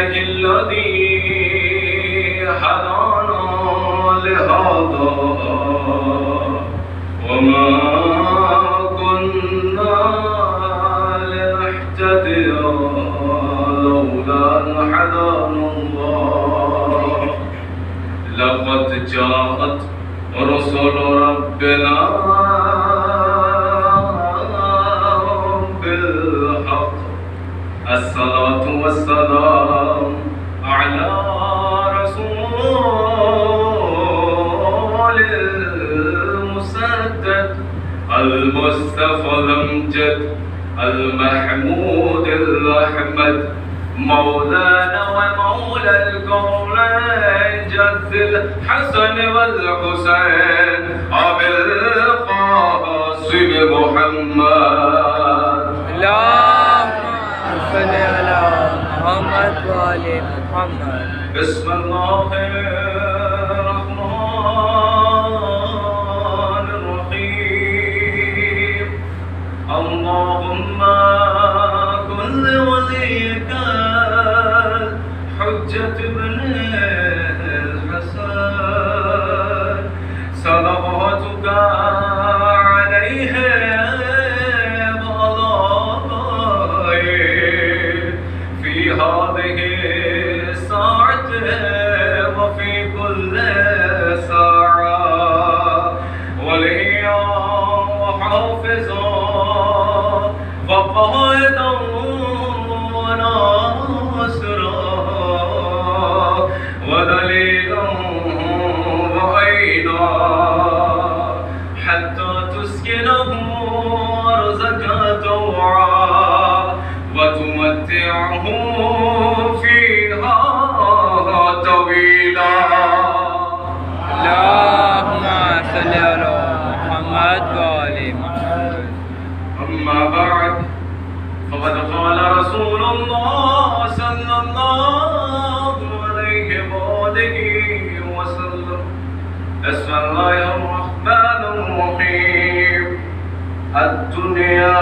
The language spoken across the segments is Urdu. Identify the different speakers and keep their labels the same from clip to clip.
Speaker 1: دينك الذي هدانا لهذا وما كنا لنهتدي لولا أن هدانا الله لقد جاءت رسل ربنا بالحق الصلاة والسلام على رسول المسدد المصطفى الأمجد المحمود الأحمد مولانا ومولى الكونين جد الحسن والحسين أبي القاسم محمد.
Speaker 2: اللهم صل على محمد وآل محمد.
Speaker 1: بسم الله الرحمن الرحيم. اللهم كن لوليك حجة ابن الحسن صلواتك عليه في هذه الساعة وفي كل ساعة وليا وحافظا وقائدا وناصرا ودليلا وعينا حتى تسكنه أرزك طوعا وتمتعه فيها طويلا.
Speaker 2: اللهم صل على محمد وآل محمد.
Speaker 1: أما بعد فقد قال رسول الله صلى الله عليه وآله وسلم بسم الله الرحمن الرحيم الدنيا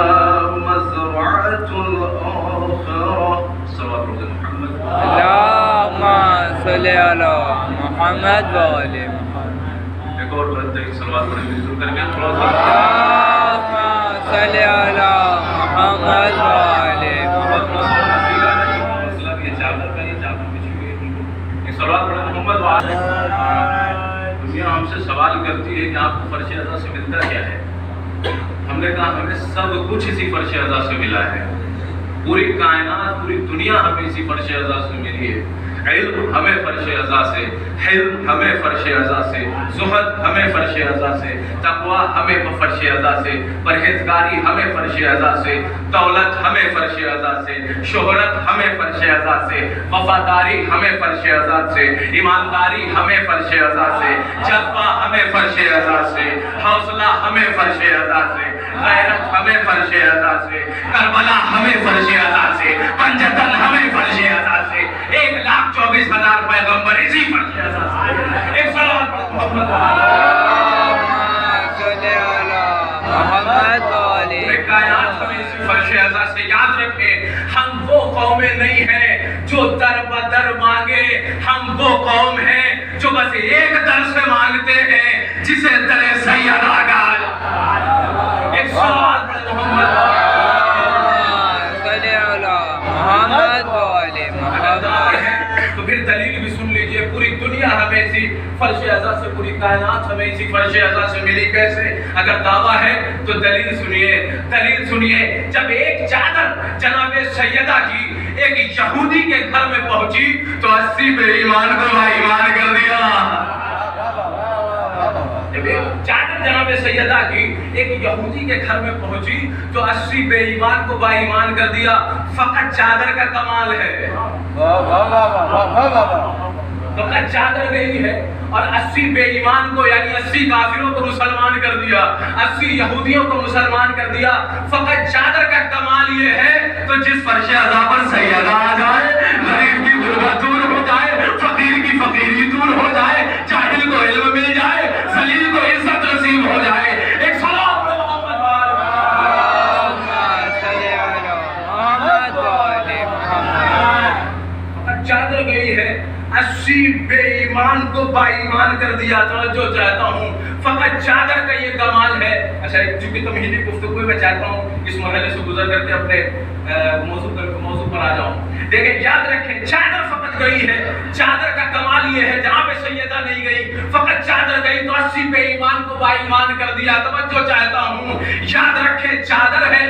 Speaker 1: مزرعة الآخرة صلوات محمد.
Speaker 2: اللهم صل على محمد وآل محمد.
Speaker 1: ایک اور بات ہے صلوات پڑھیں گے شروع کریں گے تھوڑا سا.
Speaker 2: اللهم صل على محمد وآل محمد.
Speaker 1: صلوات پڑھیں محمد وآل. دنیا ہم سے سوال کرتی ہے کہ آپ کو فرش اعضا سے ملتا کیا ہے؟ ہم نے کہا ہمیں سب کچھ اسی فرش اعضا سے ملا ہے. پوری کائنات پوری دنیا ہمیں اسی فرش اعضا سے ملی ہے. علم ہمیں فرش اعضا سے، حلم ہمیں فرش اعضا سے، زہد ہمیں فرش اعضا سے، تقویٰ ہمیں فرش اعضا سے، پرہیزگاری ہمیں فرش اعضا سے، دولت ہمیں فرش اعضا سے، شہرت ہمیں فرش اعضا سے، وفاداری ہمیں فرش اعضا سے، ایمانداری ہمیں فرش اعضا سے، جذبہ ہمیں فرش اعضا سے، حوصلہ ہمیں فرش اعضا سے، غیرت ہمیں فرش اعضا سے، کربلا ہمیں فرش اعضا سے، پنجتن ہمیں فرش اعضا سے، 1,24,000 پیغمبر اسی فرش اعضا سے. ایک صلوات محمد
Speaker 2: محمد وآل
Speaker 1: کائنات ہمیں اسی فرش اعضا سے. یاد رکھیں ہم وہ قومیں نہیں ہیں جو در بدر مانگے، ہم وہ قوم ہیں جو بس ایک در سے مانگتے ہیں جسے در سید آگا. ایک صلوات محمد
Speaker 2: محمد وآل محمد.
Speaker 1: تو پھر دلیل بھی سن لیجئے. پوری دنیا ہمیں اسی فرش اعضا سے، پوری کائنات ہمیں اسی فرش اعضا سے ملی. کیسے؟ اگر دعویٰ ہے تو دلیل سنیے. دلیل سنیے. جب ایک چادر جناب سیدہ کی ایک یہودی کے گھر میں پہنچی تو 80 بے ایمان کو ایمان کر دیا. جب ایک چادر جناب سیدہ کی ایک یہودی کے گھر میں پہنچی تو 80 بے ایمان کو با ایمان کر دیا. فقط چادر کا کمال ہے، فقط چادر نہیں ہے. اور 80 بے ایمان کو یعنی 80 کافروں کو مسلمان کر دیا، 80 یہودیوں کو مسلمان کر دیا. فقط چادر کا کمال یہ ہے تو جس فرش اعضا پر سیدہ آ جائے، غریب کی غربت دور ہو جائے، فقیر کی فقیری دور ہو جائے، جاہل کو علم مل جائے، ذلیل کو عزت نصیب ہو جائے. ایک صلوات محمد فقط چادر باایمان کر دیا. توجہ چاہتا ہوں, فقط چادر کا یہ کمال ہے. اچھا, چونکہ تمہیدی گفتگو میں چاہتا ہوں اس مرحلے سے گزر کر کے اپنے موضوع پر آ جاؤں. دیکھیں, یاد رکھیں, چادر فقط گئی ہے. چادر کا کمال یہ ہے, جہاں پہ سیدہ نہیں گئی, فقط چادر گئی تو 80 پہ ایمان کو باایمان کر دیا. توجہ چاہتا ہوں, یاد رکھیں, چادر ہے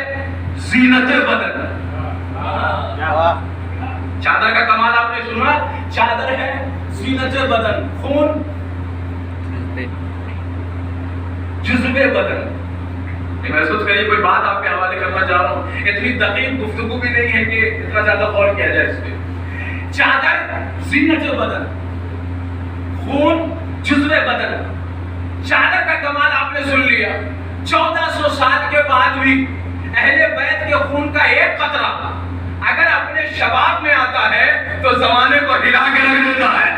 Speaker 1: زینت بدن. چادر کا کمال آپ نے سنا, چادر ہے زینت بدن, خون جزو بدن. محسوس کریے کوئی بات آپ کے حوالے کرنا چاہ رہا ہوں, اتنی دقیق گفتگو بھی نہیں ہے کہ اتنا زیادہ غور کیا جائے اس پہ. چادر زینت بدن, خون جزو بدن. چادر کا کمال آپ نے سن لیا. 1400 سال کے بعد بھی اہل بیت کے خون کا ایک قطرہ اگر اپنے شباب میں آتا ہے تو زمانے کو ہلا کے رکھ دیتا ہے.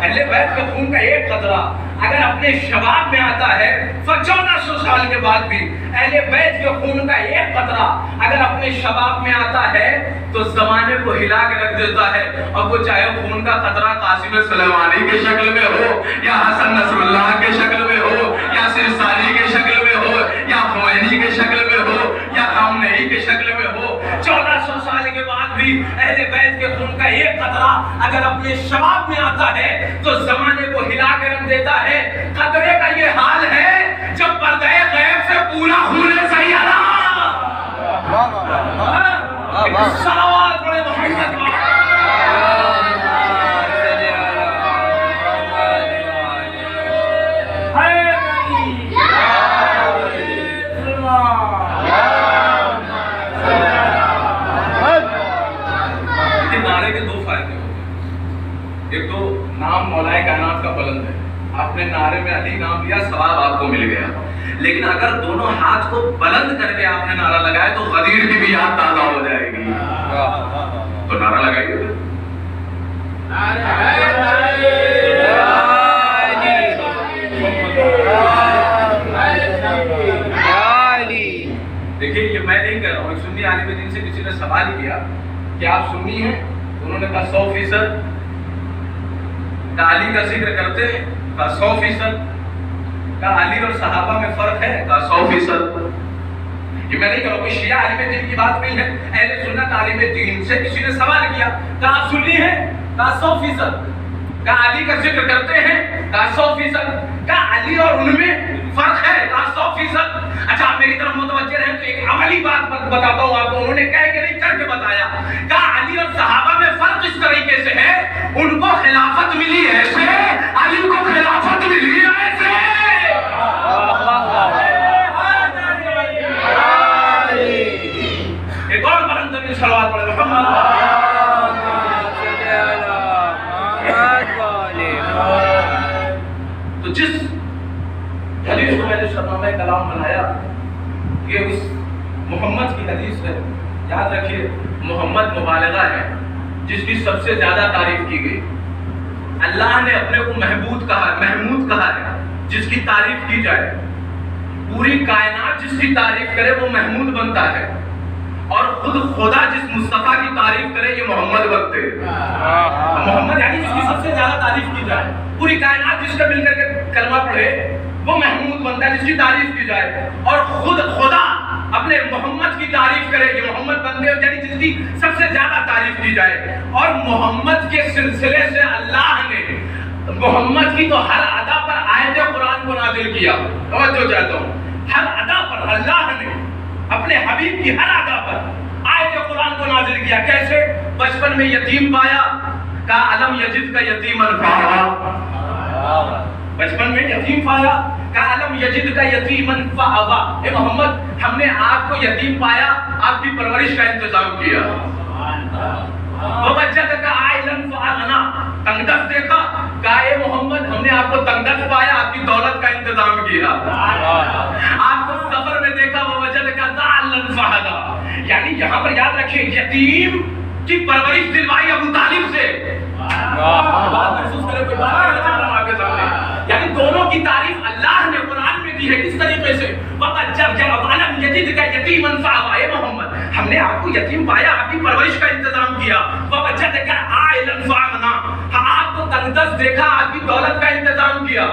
Speaker 1: اہل بیت کے خون کا ایک قطرہ اگر اپنے شباب میں آتا ہے, 1400 سال کے بعد بھی اہل بیت کے خون کا ایک قطرہ اگر اپنے شباب میں آتا ہے تو زمانے کو ہلا کے رکھ دیتا ہے. اب وہ چاہے خون کا قطرہ قاسم سلیمانی کے شکل میں ہو, یا حسن نصر اللہ کے شکل میں ہو, یا سرساری کے شکل میں ہو, یا خوینی کے شکل میں ہو, یا خامنئی کے شکل میں ہو. 1400 سال کے بعد بھی اہل بیت کے خون کا ایک قطرہ اگر اپنے شباب میں آتا ہے تو زمانے کو ہلا کے رکھ دیتا ہے. قطرے کا یہ حال ہے جب پردہ غیب سے پورا خون سیدہ. صلوات پڑھے محمد پر. نعرے کے دو فائدے ہوتے ہیں. ایک تو نام مولائے کائنات کا بلند ہے, آپ نے نعرے میں علی نام لیا, ثواب آپ کو مل گیا. لیکن اگر دونوں ہاتھ کو بلند کر کے آپ نے نعرہ لگایا تو غدیر کی بھی یاد تازہ ہو جائے گی. تو نعرہ لگائیے. دیکھیے, یہ میں نہیں کہہ رہا ہوں, ایک سنی عالم دین سے کسی نے سوال کیا کہ آپ سنی ہیں, انہوں نے کہا 100%. کہا علی کا ذکر کرتے ہیں, کہا 100%. کہا علی اور صحابہ میں فرق ہے, کہا 100%. یہ میں نہیں کہہ رہا ہوں, کوئی شیعہ عالم دین کی بات نہیں ہے. اہل سنت عالم دین سے کسی نے سوال کیا, کہا آپ سنی ہیں, کہا 100%. کہا علی کا ذکر کرتے ہیں, کہا 100%. کہا علی اور ان میں فرق ہے, کہا 100%. اچھا, آپ میری طرف متوجہ رہیں تو ایک عملی بات بتاتا ہوں آپ کو. انہوں نے کہہ کے نہیں کر کے بتایا. کہا علی اور صحابہ میں فرق اس طریقے سے ہے, ان کو خلافت ملی ایسے, علی کو خلافت ملی ایسے. ایک اور بلند ترین صلوات پڑھے محمد. تو جس حدیث کو میں نے شرمامہ کلام بنایا یہ اس محمد کی حدیث ہے. یاد رکھیے, محمد مبالغہ ہے جس کی سب سے زیادہ تعریف کی گئی. اللہ نے اپنے کو محمود کہا ہے جس کی تعریف کی جائے. پوری کائنات جس کی تعریف کرے وہ محمود بنتا ہے, اور خود خدا جس مصطفیٰ کی تعریف کرے یہ محمد بنتے. محمد یعنی جس کی سب سے زیادہ تعریف کی جائے. پوری کائنات جس کا مل کر کے کلمہ پڑھے وہ محمود بنتا ہے جس کی تعریف کی جائے, اور خود خدا اپنے محمد کی تعریف کرے یہ محمد بنتے ہیں, یعنی جس کی سب سے زیادہ تعریف کی جائے. اور محمد کے سلسلے سے اللہ نے محمد کی تو ہر ادا پر آیت قرآن کو نازل کیا. توجہ چاہتا ہوں, ہر ادا پر اللہ نے اپنے حبیب کی ہر ادا پر آیت قرآن کو نازل کیا. کیسے؟ بچپن میں یتیم پایا, کہا الم یجد کا یتیما فآویٰ. بچپن میں یتیم پایا, کہا الم یجد کا یتیما فآویٰ. اے محمد, ہم نے آپ کو یتیم پایا, آپ کی پرورش کا انتظام کیا. ووجدک عائلا فأغنیٰ. تنگ دست دیکھا, کہا اے محمد ہم نے آپ کو تنگ دست پایا, آپ کی دولت کا انتظام کیا. آپ کو سفر میں دیکھا, ووجدک ضالا فہدیٰ. یعنی یہاں پر یاد رکھیں, یتیم کی پرورش دلوائی ابو طالب سے. بات محسوس کرے, کوئی بات کرنا چاہ رہا ہوں آپ کے سامنے. یعنی دونوں کی تعریف اللہ نے قرآن میں دی ہے. کس طریقے سے؟ وقت جب الم یجد کا یتیما فآویٰ. اے محمد ہم نے آپ کو یتیم پایا, آپ کی پرورش کا انتظام کیا. ووجدک عائلا فأغنیٰ. دیکھا آپ کی دولت کا انتظام کیا،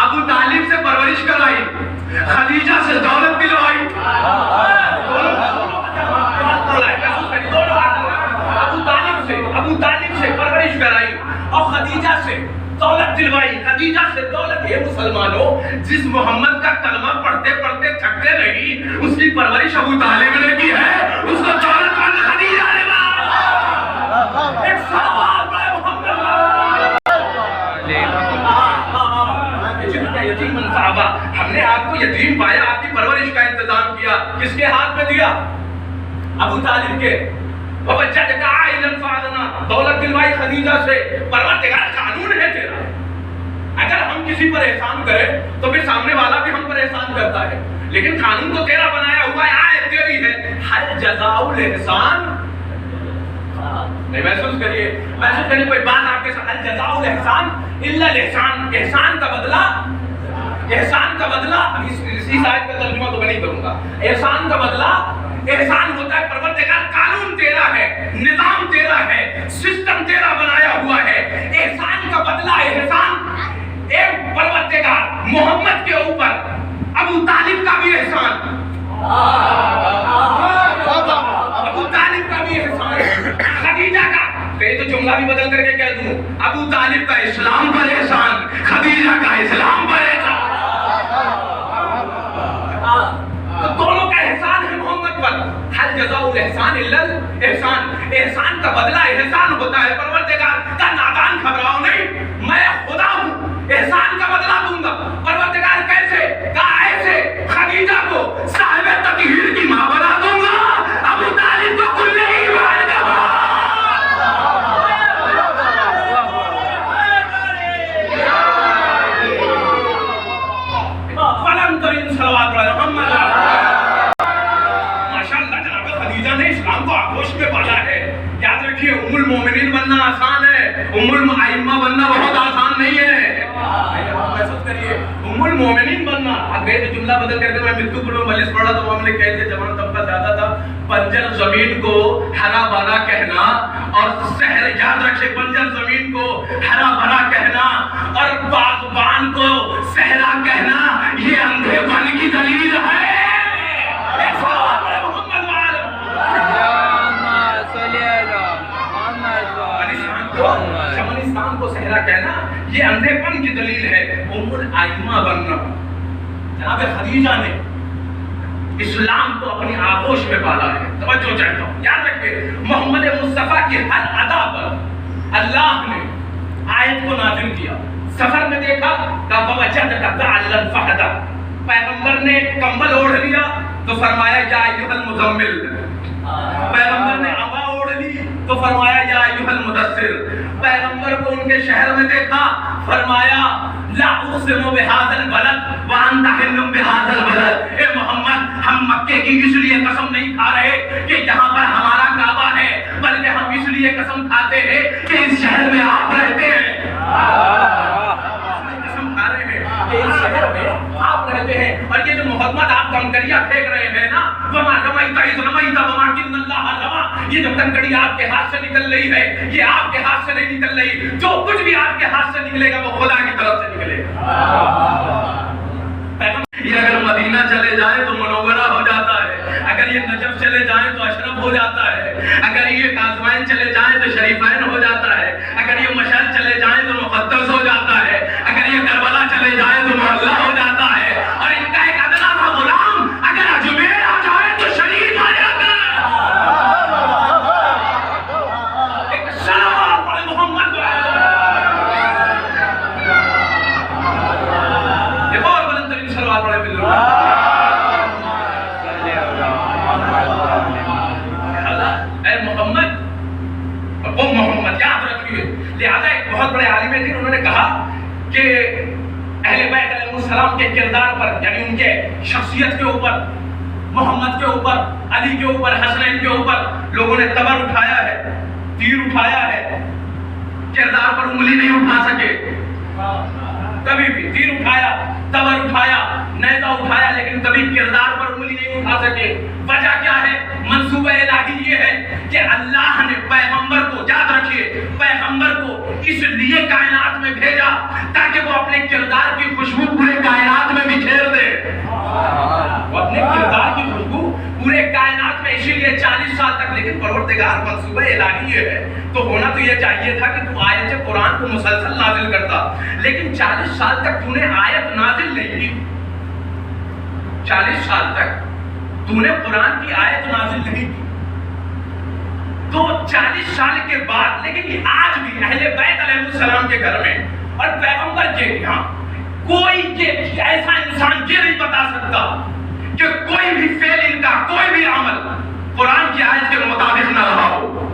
Speaker 1: ابو طالب سے پرورش کرائی، خدیجہ سے دولت دلوائی، ابو طالب سے پرورش کرائی اور خدیجہ سے دولت دلوائی، خدیجہ سے دولت۔ یہ مسلمانوں، جس محمد کا کلمہ پڑھتے پڑھتے تھکتے نہیں، اس کی پرورش ابو طالب نے کی ہے، اس کو دولت مند خدیجہ نے ایک صلوات ہے محمد۔ یتیم صحابہ، ہم نے آپ کو یتیم پایا، آپ کی پرورش کا انتظام کیا، کس کے ہاتھ میں دیا؟ ابو طالب کے۔ وَوَجَّدْكَ عَائِلًا فَأَغْنَىٰ، دولت دلوائی خدیجہ سے۔ پروردگار قانون ہے تیرا، اگر ہم کسی پر احسان کریں تو پھر سامنے والا بھی ہم پر احسان کرتا ہے، لیکن قانون تو تیرا بنایا ہوا ہے، آیت تیری ہے۔ هَلْ جَزَاءُ الْإِحْسَانِ، نہیں محسوس کریے کوئی بات آپ کے ساتھ، هَلْ جَزَاءُ الْإِحْسَانِ إِلَّا الْإِحْسَانِ، احسان کا بدلہ، احسان کا بدلہ، اس آیت کا ترجمہ تو میں نہیں کروں گا، احسان کا بدلہ احسان ہوتا ہے۔ پروردگار قانون تیرا ہے، نظام تیرا ہے، سسٹم تیرا بنایا ہوا ہے، احسان کا بدلہ احسان۔ ایک پروردگار محمد کے اوپر ابو طالب کا بھی احسان، ابو طالب کا بھی احسان، خدیجہ کا، تو یہ تو جملہ بھی بدل کر کے کہہ دوں، ابو طالب کا اسلام پر احسان، خدیجہ کا اسلام پر احسان، تو دونوں کا احسان ہے محمد پر۔ حل جزاء الاحسان الا الاحسان، احسان کا بدلہ احسان ہوتا ہے۔ پروردگار کا نادان گھبراؤ نہیں، میں خدا ہوں، احسان کا بدلہ دوں گا۔ پروردگار کیسے؟ کہا ایسے، خدیجہ کو صاحب تطہیر کی ماں بنا دوں گا، ابو طالب کو کل ایمان کا فلم ترین صلوات محمد۔ اسلام کو آگوش میں پالا ہے۔ یاد رکھیے، ام المومنین بننا آسان ہے، ام الائمہ بننا بہت آسان نہیں ہے۔ محسوس کریے، ام المومنین بننا، اب یہ جملہ بدل کر کے میں متو پور میں مجلس پڑھا تو ہم نے کہہ دیا، جوان طبقہ زیادہ تھا، بنجر زمین کو ہرا بھرا کہنا، اور شہر، یاد رکھیے، بنجر زمین کو ہرا بھرا کہنا اور باغبان کو صحرا کہنا، یہ اندھے پن کی دلیل ہے۔ چمنستان کو صحرا کہنا یہ اندھے پن کی دلیل ہے۔ ام الائمہ بننا، جناب خدیجہ نے اسلام کو اپنی آغوش میں پالا ہے۔ توجہ چاہتا ہوں، یاد رکھیں، محمد مصطفیٰ کی ہر ادا پر اللہ نے آیت کو نازل کیا۔ سفر میں دیکھا کہ وَوَجَدْكَ ضَالًّا فَهَدَىٰ، پیغمبر نے کمبل اوڑھ لیا تو فرمایا یا ایھا المزمل، پیغمبر نے عبا اوڑھ لی تو فرمایا یا ایھا المدثر، پیغمبر کو ان کے شہر میں دیکھا، فرمایا لا اقسم بہذا البلد وانت حل بہذا البلد، اے محمد ہم مکے کی اس لیے قسم نہیں کھا رہے کہ یہاں پر ہمارا کعبہ ہے، بلکہ ہم اس لیے قسم کھاتے ہیں کہ اس شہر میں آپ رہتے ہیں، قسم کھا رہے ہیں کہ اس شہر میں آپ رہتے ہیں۔ اور یہ جو محمد آپ کنکریاں پھینک رہے ہیں نا، وما رمیت اذ رمیت ولکن اللہ رمی، یہ جو کنکری آپ کے ہاتھ سے نکل رہی ہے یہ آپ کے ہاتھ سے نہیں نکل رہی، جو کچھ بھی آپ کے ہاتھ سے نکلے گا وہ خدا کی طرف سے نکلے گا۔ یہ اگر مدینہ چلے جائے تو منورہ ہو جاتا ہے، اگر یہ نجف چلے جائیں تو اشرف ہو جاتا ہے، اگر یہ قازوین چلے جائیں تو شریفین ہو جاتا ہے، اگر یہ مشہد چلے جائیں تو مقدس ہو جاتا ہے، اگر یہ کربلا چلے جائیں تو محلہ ہو جاتا ہے، اور ان کا ایک ادنا سا غلام اگر اجمیر آ جائے تو شریف آ جاتا ہے۔ ایک صلوات پڑھے محمد کو، ایک اور بلند ترین صلوات پڑھے بالله۔ اے محمد، وہ محمد یاد رکھیے۔ لہذا ایک بہت بڑے عالم دین انہوں نے کہا کہ اہل بیت علیہ السلام کے کردار پر، یعنی ان کے شخصیت کے اوپر، محمد کے اوپر، علی کے اوپر، حسنین کے اوپر لوگوں نے تبر اٹھایا ہے، تیر اٹھایا ہے، کردار پر انگلی نہیں اٹھا سکے۔ کبھی بھی تیر اٹھایا، تبر اٹھایا، نیزہ اٹھایا، لیکن کبھی کردار پر انگلی نہیں اٹھا سکے۔ وجہ کیا ہے؟ منصوبہ الہی یہ ہے کہ اللہ نے پیغمبر کو، یاد رکھیے، پیغمبر کو اس لیے کائنات میں بھیجا تاکہ وہ اپنے کردار کی خوشبو پورے کائنات میں بکھیر دے۔ وہ اپنے کردار کی خوشبو پورے کائنات میں، اسی لیے 40 سال تک، لیکن پروردگار منصوبہ الہی یہ ہے تو ہونا تو یہ چاہیے تھا کہ تو آیت قرآن کو مسلسل نازل کرتا، لیکن 40 سال تک تو نے آیت نازل نہیں کی، 40 سال تک تو نے قرآن کی آیت نازل نہیں کی، تو 40 سال کے بعد، لیکن آج بھی اہل بیت علیہ السلام کے گھر میں اور پیغمبر کے یہاں کوئی ایسا انسان یہ نہیں بتا سکتا کہ کوئی بھی فعل ان کا، کوئی بھی عمل قرآن کی آیت کے مطابق نہ رہا ہو۔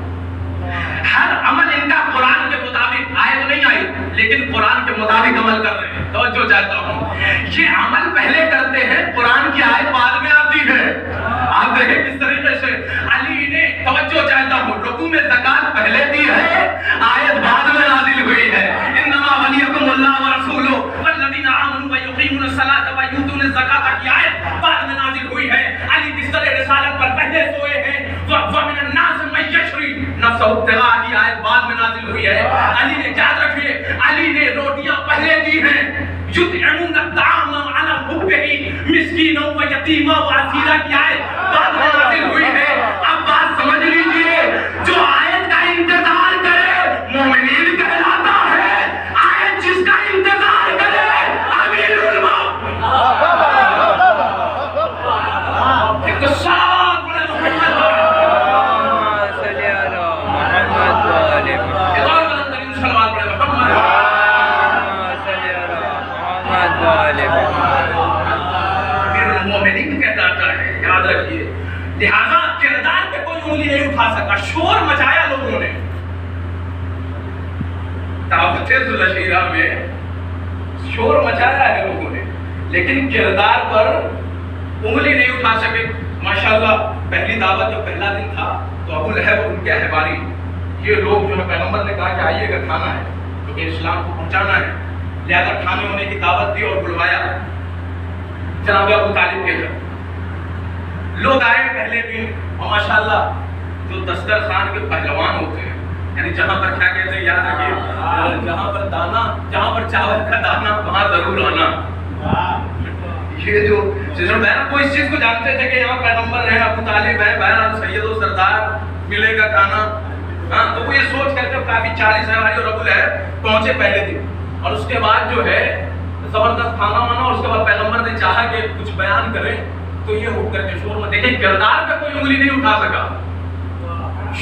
Speaker 1: ہر عمل ان کا قرآن کے مطابق، آیت نہیں آئی لیکن قرآن کے مطابق عمل کر رہے ہیں۔ توجہ چاہتا ہوں، یہ عمل پہلے کرتے ہیں، قرآن کی آیت بعد میں آتی ہے۔ آپ دیکھیں کس طریقے سے علی نے، توجہ چاہتا ہوں، رکوع میں زکات پہلے دی ہے، آیت بعد میں نازل ہوئی ہے۔ انما ولیکم اللہ ورسولہ والذین آمنوا ویقیمون الصلاۃ ویؤتون الزکاۃ کی آیت بعد میں نازل ہوئی ہے۔ علی بستر رسالت پر پہلے سوئے ہیں۔ ومن الناس من یشری نفسہ ابتغاء کی آیت بعد میں نازل ہوئی ہے۔ علی نے، یاد رکھیے، علی نے روٹیاں پہلے دی ہیں۔ یطعمون الطعام علی حبہ مسکینا و یتیما و اسیرا کی آیت بعد میں نازل ہوئی ہے۔ اب بات سمجھ لیجئے، جو آیت کا انتظار کرے مومنین کہلاتا ہے، آیت جس کا انتظار کرے امیر المومنین۔ ایک صلوات پڑھے محمد
Speaker 2: صلی علی محمد و علی محمد،
Speaker 1: ایک اور بلند صلوات پڑھے محمد
Speaker 2: صلی علی محمد و علی محمد۔
Speaker 1: امیر المومنین کہلاتا ہے، یاد رکھیے۔ لہذا کردار پہ کوئی انگلی نہیں اٹھا سکا۔ شور مچایا لوگوں نے دعوت ذوالشیرہ میں، شور مچایا ہے لوگوں نے، لیکن کردار پر انگلی نہیں اٹھا سکے۔ ماشاءاللہ پہلی دعوت جب پہلا دن تھا تو ابو لہب اور ان کے احباری، یہ لوگ جو ہے، پیغمبر نے کہا کہ آئیے گا، کھانا ہے کیونکہ اسلام کو پہنچانا ہے، لہذا کھانے ہونے کی دعوت دی اور بلوایا جناب ابو طالب کے گھر۔ لوگ آئے پہلے دن، اور ماشاءاللہ جو دسترخوان کے پہلوان ہوتے ہیں، یعنی جہاں پر کیا کہتے ہیں، یاد رکھیے، جہاں پر دانا، جہاں پر چاول کا دانا وہاں ضرور آنا۔ یہ جو بہرحال وہ اس چیز کو جانتے تھے کہ یہاں پیغمبر ہے، ابو طالب ہے، بہرحال سید و سردار ملے گا کھانا، ہاں، تو وہ یہ سوچ کر کے کافی 40 سواری اور ابو لہب پہنچے پہلے دن، اور اس کے بعد جو ہے زبردست کھانا وانا، اور اس کے بعد پیغمبر نے چاہا کہ کچھ بیان کریں تو یہ اٹھ کر کے شور میں، دیکھیں کردار پہ کوئی انگلی نہیں اٹھا سکا،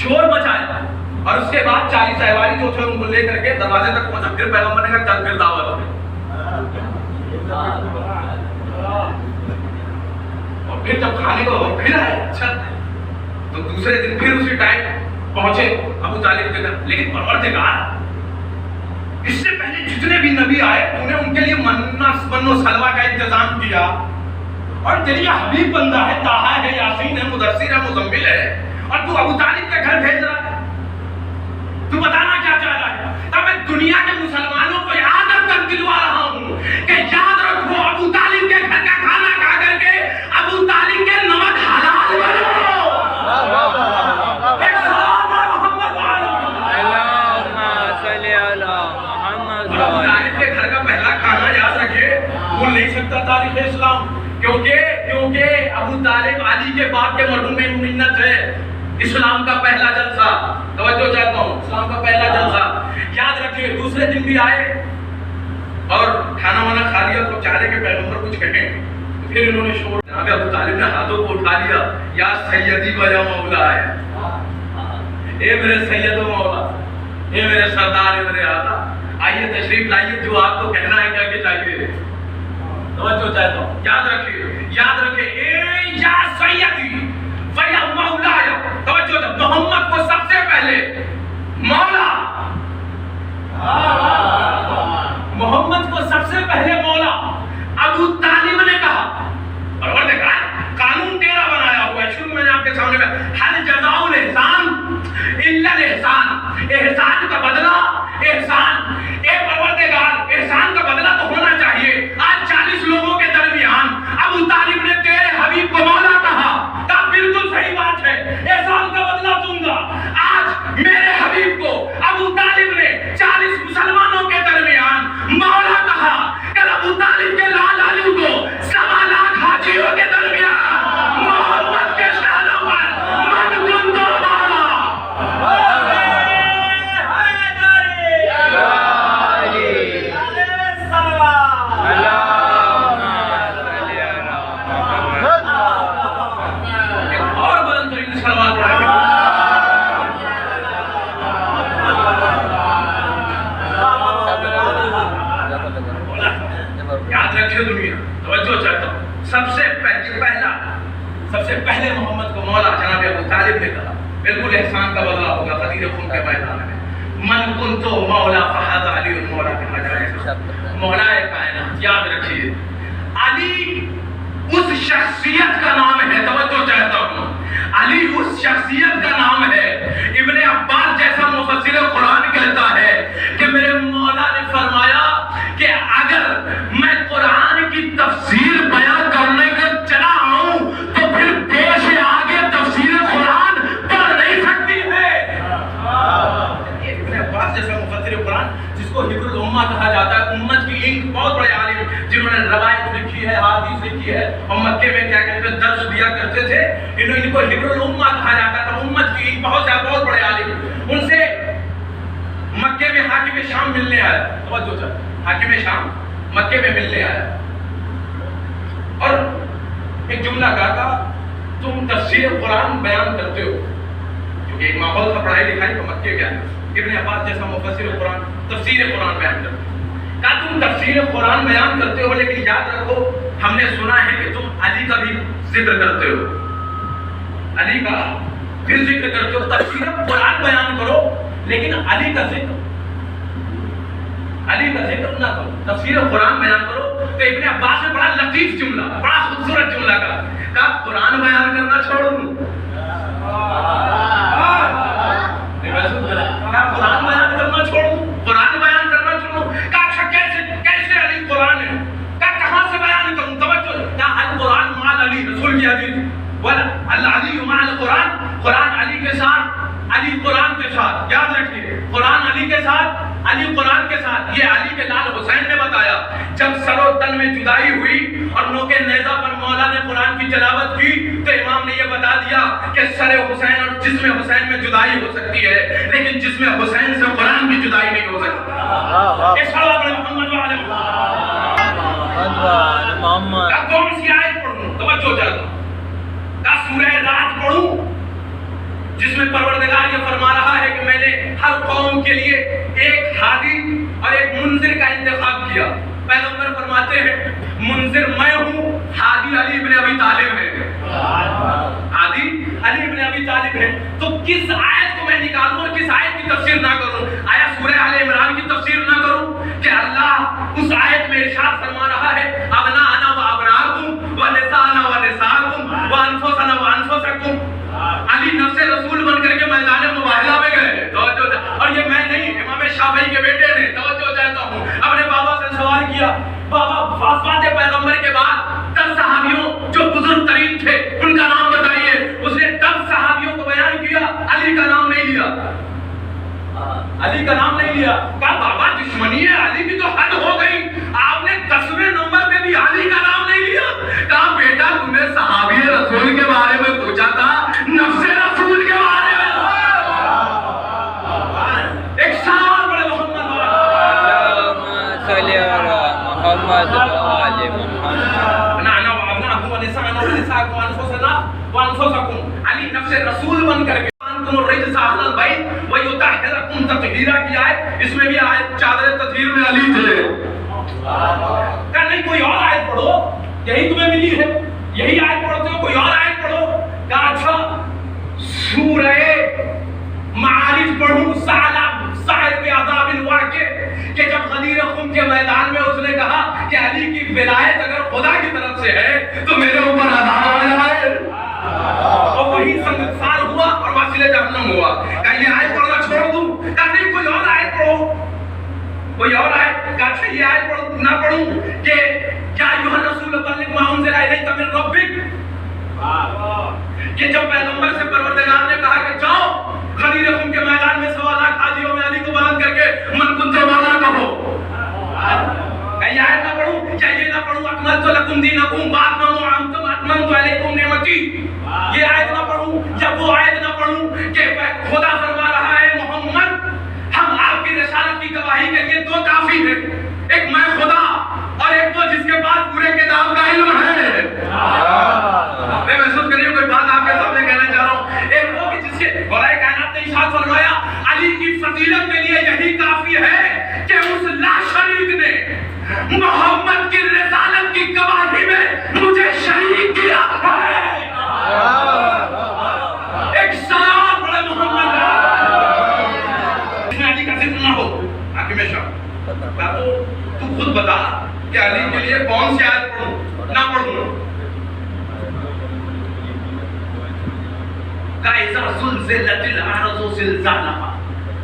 Speaker 1: شور مچایا، اور اس کے بعد 40 احباری جو تھے ان کو لے کر کے دروازے تک پہنچا۔ پھر پیغمبر نے کہا چل پھر دعوت ہے، اور پھر جب کھانے کو پھر آئے، اچھا، تو دوسرے دن پھر اسی ٹائم پہنچے ابو طالب کے گھر، لیکن پروردگار اس سے پہلے جتنے بھی نبی آئے تو نے ان کے لیے من و سلوہ کا انتظام کیا، اور تیری یہ حبیب بندہ ہے، طٰہٰ ہے، یاسین ہے، مدثر ہے، مزمل ہے، اور تو ابو طالب کے گھر بھیج رہا ہے، تو بتانا کیا چاہ رہا ہے؟ اب میں دنیا کے مسلمانوں کو عادت تک دلوا رہا ہوں کہ یاد رکھو، ابو طالب کے گھر کا کھانا کھا کر کے ابو طالب کے نمک حلال بنو۔ ایک سلام محمد
Speaker 2: اللہم صلی علی محمد و
Speaker 1: ابو
Speaker 2: علی
Speaker 1: طالب کے گھر کا پہلا کھانا یاد رکھے، بھول نہیں سکتا تاریخ اسلام، کیونکہ ابو طالب علی کے باپ کے مرحوم منت ہے۔ اسلام کا پہلا جلسہ، توجہ چاہتا ہوں، اسلام کا پہلا جلسہ، یاد رکھیے۔ دوسرے دن بھی آئے اور کھانا وانا کھا لیا تو چاہ رہے کہ پیغمبر کچھ کہیں، پھر انہوں نے شور، جناب ابو طالب نے ہاتھوں کو اٹھا لیا، یا سیدی و یا مولا ہے، اے میرے سید و مولا، اے میرے سردار، اے میرے آقا، آئیے تشریف لائیے، جو آپ کو کہنا ہے کیا کہ چاہیے۔ توجہ چاہتا ہوں، یاد رکھیے، اے یا سیدی و یا مولا، توجہ، محمد کو سب سے پہلے مولا، محمد کو سب سے پہلے مولا ابو طالب نے کہا، پروردگار قانون تیرا بنایا ہوا ہے، شروع میں نے آپ کے سامنے میں، ہل جزاء الاحسان الا الاحسان، احسان کا بدلہ احسان، اے پروردگار احسان کا بدلہ تو ہونا رکھے دنیا. توجہ چاہتا ہوں. سب سے پہلے محمد کو مولا جناب ابو طالب نے کہا. بالکل احسان کا بدلہ ہوگا غدیر خون کے میدان میں. من کنت مولا فہذا علی مولا کے مجالس. مولا کائنات یاد رکھیے علی اس شخصیت کا نام ہے. توجہ چاہتا ہوں علی اس شخصیت کا نام ہے. ابن عباس جیسا مفسر قرآن کہتا ہے کہ میرے مولا نے فرمایا کہ اگر میں قرآن کی تفسیر بیان کرنے کا چلا آؤں تو پھر پیش آگے تفسیر قرآن پڑھ نہیں سکتی ہے. ابن عباس جیسا مفسر قرآن جس کو حبر الامہ کہا جاتا ہے, امت کی ایک بہت بڑے عالم جنہوں نے روایت لکھی ہے, حدیث لکھی ہے اور مکے میں کیا کہتے ہیں درس دیا کرتے تھے, ان کو حبر الامہ کہا جاتا تھا. امت کی ایک بہت بڑے عالم, ان سے مکے میں حاکم شام ملنے آیا. توجہ چاہتا, حاکم شام مکے میں ملنے آیا اور ایک جملہ کہا تم تفسیر قرآن بیان کرتے ہو, کیونکہ ایک ماحول تھا پڑھائی لکھائی کا مکے کے اندر. ابن عباس جیسا مفسر قرآن تفسیر قرآن بیان کرتے ہو. کہا تم تفسیر قرآن بیان کرتے ہو لیکن یاد رکھو ہم نے سنا ہے کہ تم علی کا بھی ذکر کرتے ہو. علی کا پھر ذکر کرتے ہو. تفسیر قرآن بیان کرو لیکن علی کا ذکر نہ کرو. تفسیر قرآن بیان کرو. تو ابن عباس نے بڑا لطیف جملہ, بڑا خوبصورت جملہ کہا قرآن بیان کرنا چھوڑ دوں. قرآن بیان کرنا چھوڑ دوں, قرآن بیان کرنا چھوڑ دوں. کہا کیسے علی قرآن ہے, کہاں سے بیان کروں. توجہ, کہا القرآن مع علی, رسول کی حدیث العلی مع القرآن, قرآن علی کے ساتھ, علی قرآن کے ساتھ. یاد رکھیے قرآن علی کے ساتھ, علی قرآن کے ساتھ. یہ علی کے لال حسین نے بتایا جب سر و تن میں جدائی ہوئی اور نوکے نیزہ پر مولا نے قرآن کی تلاوت کی تو امام نے یہ بتا دیا کہ سر حسین اور جسم حسین میں جدائی ہو سکتی ہے لیکن جسم حسین سے قرآن کی جدائی نہیں ہو سکتی. کون سی آیت پڑھوں؟ توجہ چاہتا ہوں. سورہ رات پڑھوں جس میں پروردگار یہ فرما رہا ہے کہ میں نے ہر قوم کے لیے ایک ہادی اور ایک منذر کا انتخاب کیا. پیغمبر فرماتے ہیں منذر میں ہوں, ہادی علی ابن ابی طالب ہے. ہادی علی ابن ابی طالب ہے. تو کس آیت کو میں نکالوں اور کس آیت کی تفسیر نہ کروں؟ آیا سورہ آل عمران کی تفسیر نہ کروں کہ اللہ اس آیت میں ارشاد فرما رہا ہے ابناءنا و ابناءکم و نساءنا و نساءکم و انفسنا و انفسکم. علی نفس رسول بن کر کے میدان مباہلہ میں گئے. توجہ, اور یہ میں نہیں, امام شافعی کے بیٹے نے. توجہ چاہتا ہوں, اپنے بابا سے سوال کیا, بابا وفات پیغمبر کے بعد 10 صحابیوں جو بزرگ ترین تھے ان کا نام بتائیے. اس نے 10 صحابیوں کو بیان کیا, علی کا نام نہیں لیا. علی کا نام نہیں لیا. کہا بابا دشمنی ہے علی کی تو حد ہو گئی, آپ نے 10ویں نمبر پہ بھی علی کا نام نہیں لیا. کہا بیٹا تم نے صحابی رسول کے بارے میں پوچھا تھا, نفس رسول کے بارے میں. ایک سوال بڑے محمد
Speaker 2: صلی اللہ محمد و آل محمد.
Speaker 1: انا وابناکم ونساءنا ونساءکم وانفسنا وانفسکم. علی نفس رسول بن کر کے انتم الرجس اہل البیت ویطہرکم تطہیرا کی آیت, اس میں بھی آیت چادر تطہیر میں علی تھے. کہ نہیں کوئی اور آیت پڑھو, یہی تمہیں ملی ہے, یہی آیت پڑھتے ہو, کوئی اور آیت پڑھو. کہا اچھا سورہ معارج پڑھوں, صاحب عذاب الواقع, کہ جب غدیر خم کے میدان میں اس نے کہا کہ علی کی ولایت اگر خدا کی طرف سے ہے تو میرے اوپر عذاب آ جائے, اور وہی سنگسار ہوا اور واصل جہنم ہوا. کہ یہ آیت پڑھنا چھوڑ دوں؟ کہ نہیں کوئی اور آیت پڑھو, کوئی اور آیت. کہ اچھا یہ آیت پڑھوں نہ پڑھوں کہ کیا ایھا الرسول بلغ ما انزل الیک من ربک, کہ جب پیغمبر سے پروردگار نے کہا کہ جاؤ غدیر خم کے میدان میں 1.25 حاجیوں میں علی کو بلند کر کے من کنت مولا کہو. یہ آیت نہ پڑھوں, کیا یہ نہ پڑھوں اکملت لکم دینکم اتممت علیکم نعمتی. یہ آیت نہ پڑھوں, جب وہ آیت نہ پڑھوں کہ خدا فرما رہا ہے محمد ہم آپ کی رسالت کی گواہی کے لیے 2 کافی ہیں, ایک میں خدا اور ایک وہ جس کے پاس پورے کتاب کا علم ہے. میں محسوس کریے کوئی بات آپ کے سامنے کہنا چاہ رہا ہوں. ایک وہ کہ جس کے غلائے کائنات نے ارشاد فرمایا علی کی فضیلت کے لیے یہی کافی ہے کہا تو خود بتا کہ علی کے لیے کون سی آیت پڑھوں نہ پڑھوں. کہا اذا زلزلت الارض زلزالها.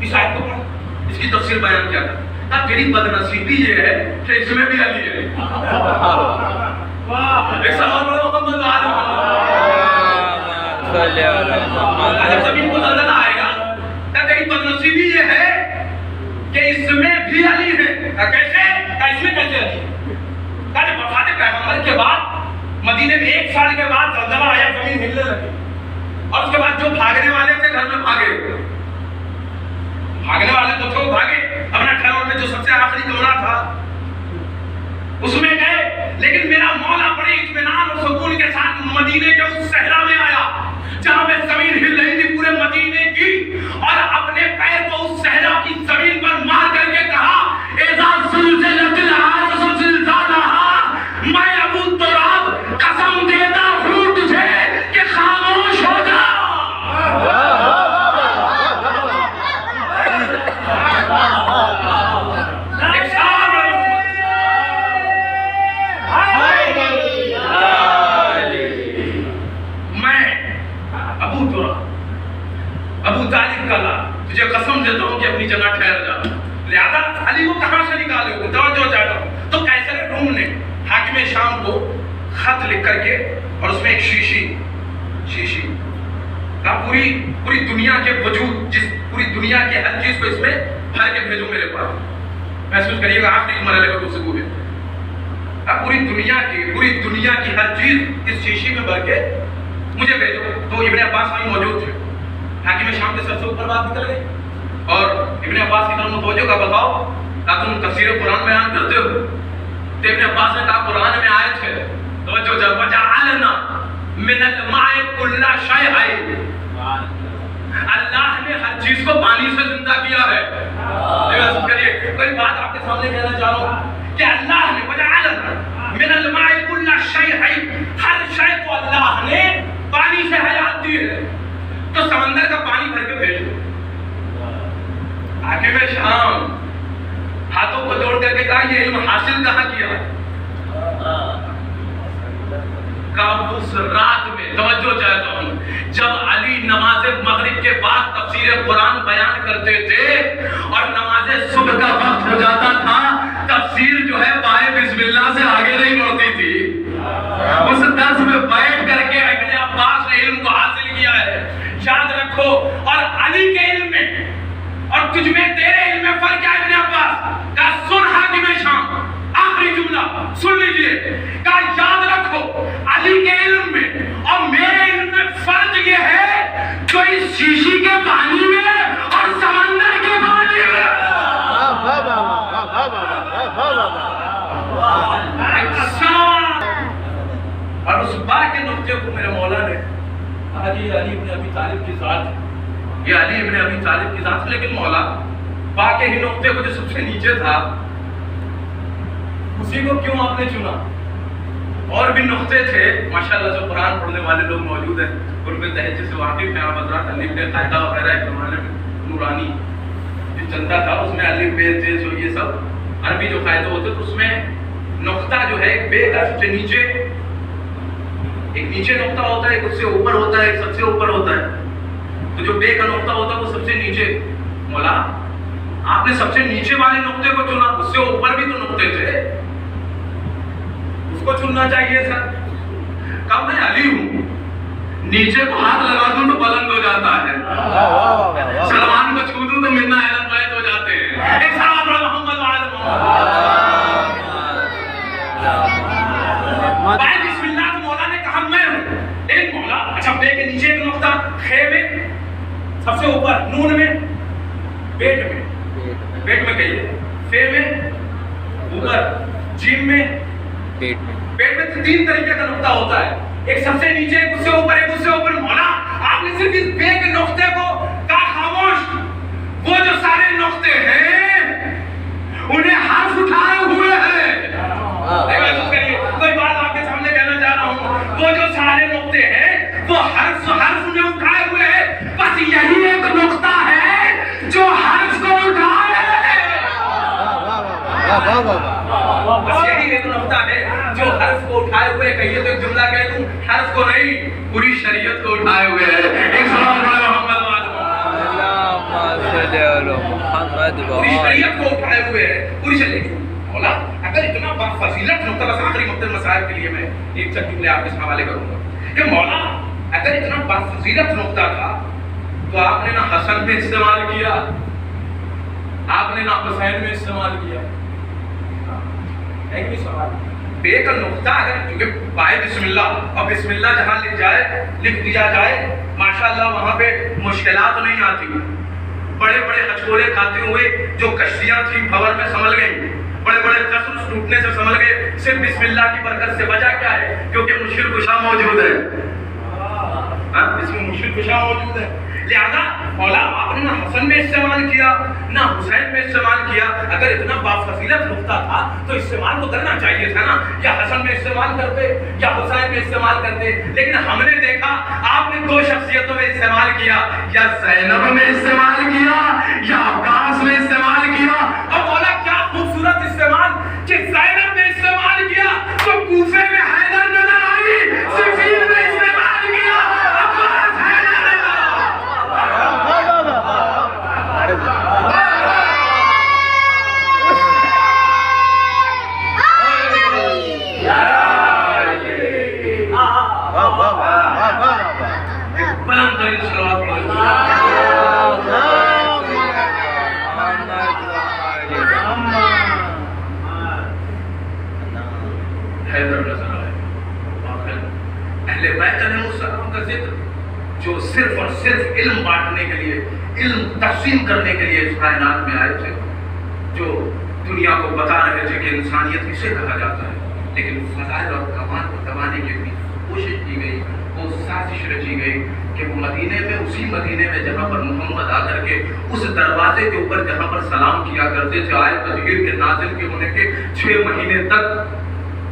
Speaker 1: اس آیت کو پڑھ, اس کی تفسیر بیان کیا تھا. کہا تیری بدنصیبی یہ ہے کہ اس میں بھی علی ہے. ایک سوال بڑا محمد جب زمین کو زلزلہ آئے گا کہا تیری بدنصیبی یہ ہے کہ اس میں بھی علی ہے. کیسے؟ کہا اس میں کیسے علی؟ کہا جب وفات پیغمبر کے بعد مدینے میں 1 سال کے بعد زلزلہ آیا, زمین ہلنے لگی, اور اس کے بعد جو بھاگنے والے تھے گھر میں بھاگے. بھاگنے والے تو تھے, بھاگے اپنا گھر میں جو سب سے آخری کمرہ تھا اس میں گئے. لیکن میرا مولا بڑے اطمینان اور سکون کے ساتھ مدینے کے اس صحرا میں آیا جہاں پہ زمین ہل رہی تھی پورے مدینے کی, اور اپنے پیر کو اس صحرا کی زمین پر مار کر کے کہا اذا زلزلت الارض زلزالها, میں ابو تراب قسم دیتا ہوں تجھے کہ خاموش ہو جا. ابو طالب کا لا تجھے قسم دیتا ہوں کہ اپنی جگہ ٹھہر جا. لہذا علی کو کہاں سے نکالے ہو؟ توجہ چاہتا ہوں. تو قیصر روم نے حاکم شام کو خط لکھ کر کے, اور اس میں ایک شیشی کہا پوری دنیا کے وجود, جس پوری دنیا کے ہر چیز کو اس میں بھر کے بھیجو میرے پاس. محسوس کریے گا آخری مرحلے کا گفتگو ہے. پوری دنیا کی ہر چیز اس شیشی میں بھر کے مجھے بھیجو. تو ابن عباس وہیں موجود تھے. حاکم شام کے سر سے اوپر بات نکل گئی, اور ابن عباس کی طرف متوجہ کا بتاؤ کہا تم تفسیر قرآن بیان کرتے ہو. تو ابن عباس نے کہا قرآن میں آیت ہے, توجہ جب وجعلنا من الماء كل شيء, اللہ نے ہر چیز کو پانی سے زندہ کیا ہے. کوئی بات آپ کے سامنے کہنا چاہ رہا ہوں کہ اللہ نے وجعلنا من الماء كل شيء, ہر شے کو اللہ نے پانی سے حیات دی ہے. تو سمندر کا پانی بھر کے بھیج دو. حاکم شام ہاتھوں کو جوڑ کر کے کہا یہ علم حاصل کہاں کیا؟ اس رات میں توجہ چاہتا ہوں جب علی نماز مغرب کے بعد تفسیر قرآن بیان کرتے تھے اور نماز صبح کا وقت ہو جاتا تھا, تفسیر جو ہے بائیں بسم اللہ سے آگے نہیں ہوتی تھی. اس درس میں بیٹھ کر کے ابن عباس نے علم کو حاصل کیا ہے. یاد رکھو, اور علی کے علم میں اور تجھ میں تیرے علم میں فرق کیا ہے؟ ابن عباس کا سن حاکم شام, آخری جملہ سن لیجئے. کہا یاد رکھو علی کے علم میں اور میرے علم میں فرق یہ ہے جو اس شیشی کے پانی میں اور سمندر کے پانی میں. اور اس بات کے نقطے کو میرے مولا نے علی ابن ابی طالب کی ذات ہے, یہ علی ابن ابی طالب کی ذات. لیکن مولا باقی ہی نقطے کو جو سب سے نیچے تھا اسی کو کیوں آپ نے چنا؟ اور بھی نقطے تھے ماشاءاللہ جو قرآن پڑھنے والے لوگ موجود ہیں, ان میں تہجد سے واقف ہیں آپ حضرات. علی ابن قاعدہ وغیرہ ایک زمانے میں نورانی جو چلتا تھا اس میں علی بے تیز جو یہ سب عربی جو قاعدے ہوتے تو اس میں نقطہ جو ہے ایک بے کا سب سے نیچے, ایک نیچے نقطہ ہوتا ہے, ایک اس سے اوپر ہوتا ہے, ایک سب سے اوپر ہوتا ہے. تو جو بے کا نقطہ ہوتا ہے وہ سب سے نیچے. مولا آپ نے سب سے نیچے والے نقطے کو چنا, اس سے اوپر بھی تو نقطے تھے, اس کو چننا چاہیے تھا. کب میں علی ہوں, نیچے کو ہاتھ لگا دوں تو بلند ہو جاتا ہے, سلمان کو چھو دوں تو منا اہل بیت ہو جاتے ہیں. ایک سلام پر محمد وعلی محمد. بسم اللہ تو مولا نے کہا میں ہوں. ایک مولا اچھا بے کے نیچے ایک نقطہ, خے میں سب سے اوپر, نون میں, پیٹ میں کہیے, فے میں اوپر, جیم میں پیٹ میں 3 طریقے کا نقطہ ہوتا ہے, ایک سب سے نیچے, ایک اس سے اوپر, ایک اس سے اوپر. مولا آپ نے صرف اس بے کے نقطے کو کہا خاموش, وہ جو سارے نقطے ہیں انہیں حرف اٹھائے ہوئے ہیں. کوئی بات آپ کے سامنے کہنا چاہ رہا ہوں, وہ جو سارے نقطے ہیں وہ حرف نے اٹھائے ہوئے ہیں. بس یہی ایک نقطہ ہے جو حرف کو اٹھائے. بس یہی ایک نقطہ ہے جو حرف کو اٹھائے ہوئے کہیے تو ایک جملہ کہہ دوں، حرف کو نہیں پوری شریعت کو اٹھائے ہوئے ہے. ایک سلام محمد پوری شریعت کو اٹھائے ہوئے ہے، پوری شریعت. مولا اگر اتنا فضیلت نقطہ، بس آخری مقتل مسائل کے لیے میں ایک چند جملے آپ کے حوالے کروں گا کہ مولا اگر اتنا فضیلت نقطہ تھا تو آپ نے نہ حسن میں استعمال کیا، آپ نے نہ حسین میں استعمال کیا. ایک بھی سوال بے کا نقطہ اگر کیونکہ پائے بسم اللہ اور بسم اللہ جہاں لکھ دیا جائے ماشاءاللہ وہاں پہ مشکلات نہیں آتی. بڑے بڑے ہچکولے کھاتے ہوئے جو کشتیاں تھیں بھور میں سنبھل گئیں، بڑے بڑے قصر ٹوٹنے سے سنبھل گئے، صرف بسم اللہ کی برکت سے. وجہ کیا ہے؟ کیونکہ مشکل کشا موجود ہے، اس میں مشکل کشا موجود ہے. لہذا مولا آپ نے نہ حسن میں استعمال کیا نہ حسین میں استعمال کیا. اگر اتنا بافضیلت نقطہ تھا تو استعمال تو کرنا چاہیے تھا نا، یا حسن میں استعمال کرتے یا حسین میں استعمال کرتے. لیکن ہم نے دیکھا آپ نے دو شخصیتوں میں استعمال کیا، یا زینب میں استعمال کیا یا عباس میں استعمال کیا. اور مولا کیا خوبصورت استعمال کہ زینب میں استعمال کیا تو کوفے میں حیدر نظر آئی، صفین میں استعمال کیا عباس حیدر اہل بیت علیہ السلام کا ذکر جو صرف اور صرف علم بانٹنے کے لیے، علم تقسیم کرنے کے لیے اس کائنات میں آئے تھے، جو دنیا کو بتا رہے تھے کہ انسانیت اسے کہا جاتا ہے. لیکن فضائل اور کمال کو دبانے کی بھی کوشش کی گئی، وہ سازش رچی گئی کہ وہ مدینے میں، اسی مدینے میں جہاں پر محمد آ کر کے اس دروازے کے اوپر جہاں پر سلام کیا کرتے تھے، آیت تطہیر کے نازل کے ہونے کے 6 مہینے تک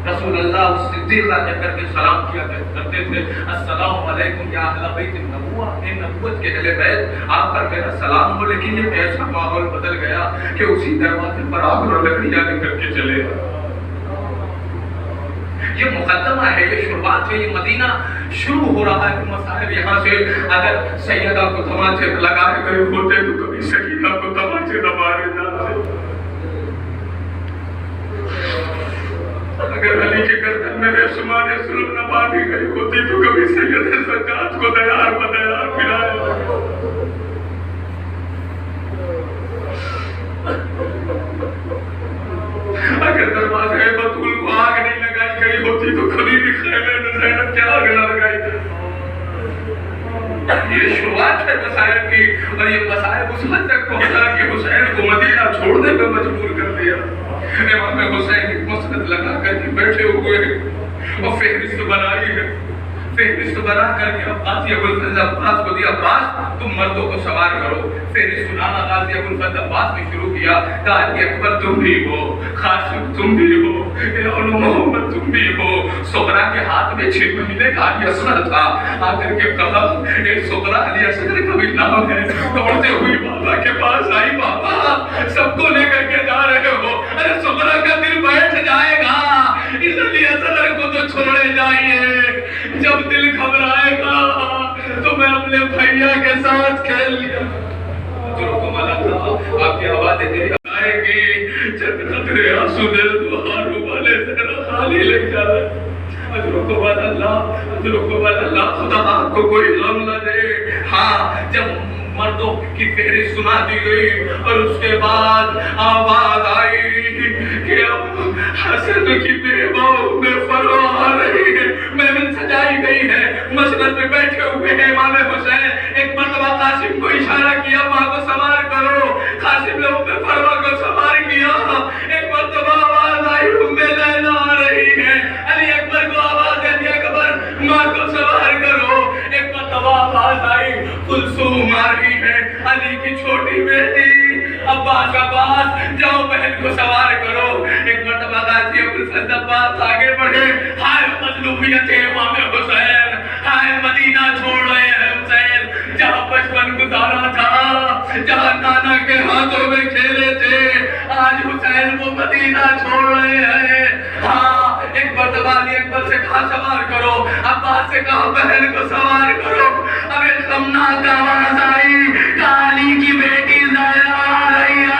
Speaker 1: رسول اللہ صدیقہ کہہ کر کے سلام کیا کرتے تھے، السلام علیکم یا اہل بیت النبوہ، اے نبوت کے اہل بیت آپ پر میرا سلام ہو. لیکن یہ ایسا ماحول بدل گیا کہ اسی دروازے پر آگ اور لکڑیاں لے کر کے چلے. یہ مقدمہ ہے، یہ شروعات ہے، یہ مدینہ شروع ہو رہا ہے. مصائب یہاں سے اگر سیدہ کو تماچے لگائے گئے ہوتے تو کبھی سکینہ کو تماچے نہ مارے جاتے. اگر علی کے گردن میں ریشمان سلم نہ باندھی گئی ہوتی تو کبھی سید سجاد کو دیار بدیار پھرائے. اگر دروازے بطول کو آگ نہیں لگائی گئی ہوتی تو کبھی بھی خیمے میں زینب کیا آگ نہ لگائی تھی. یہ شروعات ہے مسائل کی، اور یہ مسائل اس حد تک پہنچا کہ حسین کو مدینہ چھوڑنے پہ مجبور کر دیا. امام حسین ایک مسند لگا کر کے بیٹھے ہوئے ہیں اور فہرست بنائی ہے، فہرست بنا کر کے غازی ابوالفضل عباس کو دیا، عباس تم مردوں کو سوار کرو. فہرست بنانا غازی ابوالفضل عباس نے شروع کیا، غازی اکبر تم بھی ہو، قاسم تم بھی ہو، علم محمد تم بھی ہو. سغرا کے ہاتھ میں 6 مہینے کا علی اصغر تھا، آ کر کے کہا اے سغرا علی اصغر کا بھی نام ہے. دوڑتے ہوئی بابا کے پاس آئی، بابا سب کو لے کر کے جا رہے ہو، ارے سغرا کا دل بیٹھ جائے گا، اس علی اصغر کو تو چھوڑے جائیے. جب دل گھبرائے گا تو میں اپنے بھیا کے ساتھ کھیل لیا. جو کمال اللہ آپ کی آوازیں دل آئے گی، جب قطرے آنسو دل دوہاروں والے زہرا خالی لگ جائے. اجرکم اللہ، خدا آپ کو کوئی غم نہ دے. ہاں جب مردوں کی فہرست سنا دی گئی اور اس کے بعد آواز آئی کہ اب حسن کی بیوہ میں فروا آ رہی ہے، محمل سجائی گئی ہے، مسند میں بیٹھے ہوئے ہیں امام حسین. ایک مرتبہ قاسم کو اشارہ کیا، ماں کو سوار کرو. قاسم نے ام فروا کو سوار کیا. ایک مرتبہ آواز آئی ام لیلا آ رہی ہے، علی اکبر کو آواز ہے علی اکبر ماں کو سوار کرو. ایک مرتبہ آواز آئی کلثوم آ رہی ہے، علی کی چھوٹی بیٹی عباس جاؤ بہن کو سوار کرو. ایک مرتبہ غازی ابوالفضل عباس آگے بڑھے، ہائے مظلومیت امام حسین، ہائے مدینہ چھوڑ رہے ہیں حسین، جہاں بچپن گزارا تھا، جہاں نانا کے ہاتھوں میں کھیلے تھے. آج حسین وہ مدینہ چھوڑ رہے ہیں. ہاں ایک مرتبہ علی اکبر سے کہا سوار کرو, عباس سے کہا بہن کو سوار کرو. اب ایک غمناک آواز آئی کہ علی کی بیٹی زینب آ رہی ہے.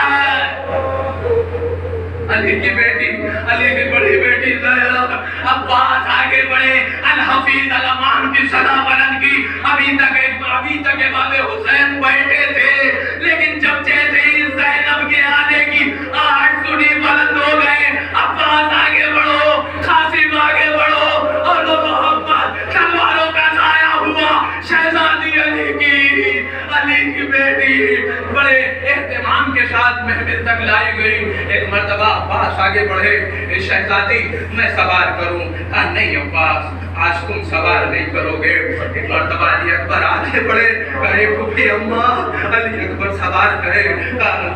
Speaker 1: علی کی بیٹی, علی کی بڑی بیٹی زینب. عباس آگے بڑھے, الحفیظ الامان کی صدا بلند کی. ابھی تک امام حسین بیٹھے تھے, لیکن جب جیسے ہی زینب کے آنے کی آہٹ سنی بلند ہو گئے. عباس آگے بڑھو, قاسم آگے بڑھو, اور محمد تلواروں کا سایہ ہوا. شہزادی علی کی بیٹی بڑے اہتمام کے ساتھ محفل تک لائی گئی. ایک مرتبہ عباس آگے بڑھے, شہزادی میں سوار کروں. کہا نہیں عباس, آج تم سوار نہیں کرو گے. ایک مرتبہ علی اکبر آگے بڑھے, کہے پھوپھی اماں علی اکبر سوار کرے. کہا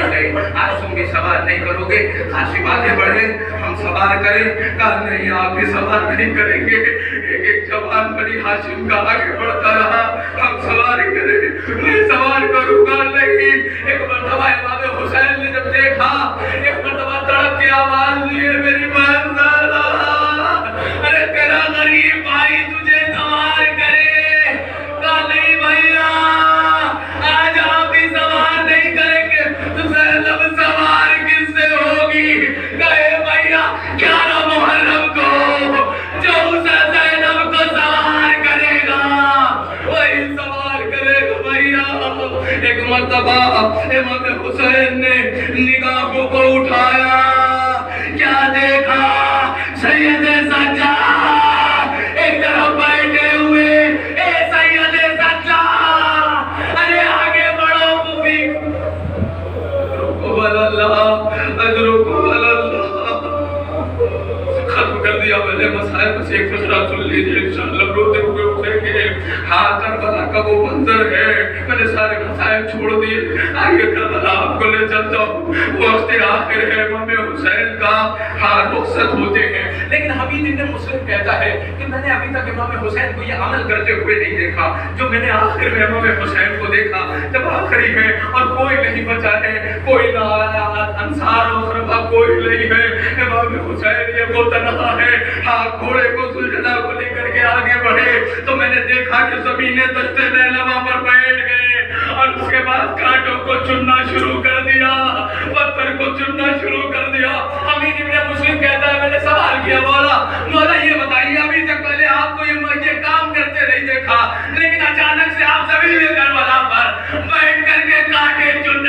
Speaker 1: نہیں, آج تم بھی سوار نہیں کرو گے. قاسم آگے بڑھے, ہم سوار کریں. کہا نہیں, آپ بھی سوار نہیں کریں گے. ایک جوان بنی ہاشم کا آگے بڑھتا رہا, ہم سوار کریں. میں سوار کروں گا نہیں. ایک مرتبہ امام حسین نے جب دیکھا, ایک مرتبہ تڑپ کے آواز دی, میری بہن زہرا, ارے تیرا غریب بھائی تجھے سوار کرے. کہا نہیں بھائیا, آج آپ بھی سوار نہیں کریں گے تو زینب سوار کس سے ہوگی. کہے بھائیا 11 محرم کو جو اسے زینب کو سوار کرے گا وہی سوار کرے گا بھائیا. ایک مرتبہ امام حسین نے نگاہوں کو اٹھایا, کیا دیکھا, سید سجاد ایک طرف بیٹھے ہوئے. اے سید سجاد, ارے آگے بڑھو پھوپھی, رکو اللہ, رکو اللہ. ختم کر دیا میں نے مسائل سے ایک فقرہ سن لیجیے انشاءاللہ. روتے ہوئے اٹھیں گے, ہاں کربلا کا وہ منظر ہے, میں نے سارے مسائل چھوڑ دیے. آئیے کربلا آپ کو لے چلتا ہوں. وقت آخر ہے, امام حسین کا ہاں رخصت ہوتے ہیں. لیکن حبیب ابن مسلم کہتا ہے کہ میں نے ابھی تک امام حسین کو یہ عمل کرتے ہوئے نہیں دیکھا جو میں نے آخر میں امام حسین کو دیکھا. جب آخری ہے اور کوئی نہیں بچا ہے, کوئی نہ آیا, انصار و خربہ کوئی نہیں ہے, امام حسین یہ وہ تنہا ہے. ہاں گھوڑے کو سلجھنا کو لے کر کے آگے بڑھے تو میں نے دیکھا کہ زمینیں دشتے نیلما پر بیٹھ گئے, اور اس کے بعد کانٹوں کو چننا شروع کر دیا, پتھر کو چننا شروع کر دیا. حمید ابن مسلم کہتا ہے میں نے سوال کیا, مولا یہ بتائیے ابھی تک پہلے آپ کو یہ کام کرتے نہیں دیکھا, لیکن اچانک سے آپ زمین کربلا پر بیٹھ کر کے کانٹے چننا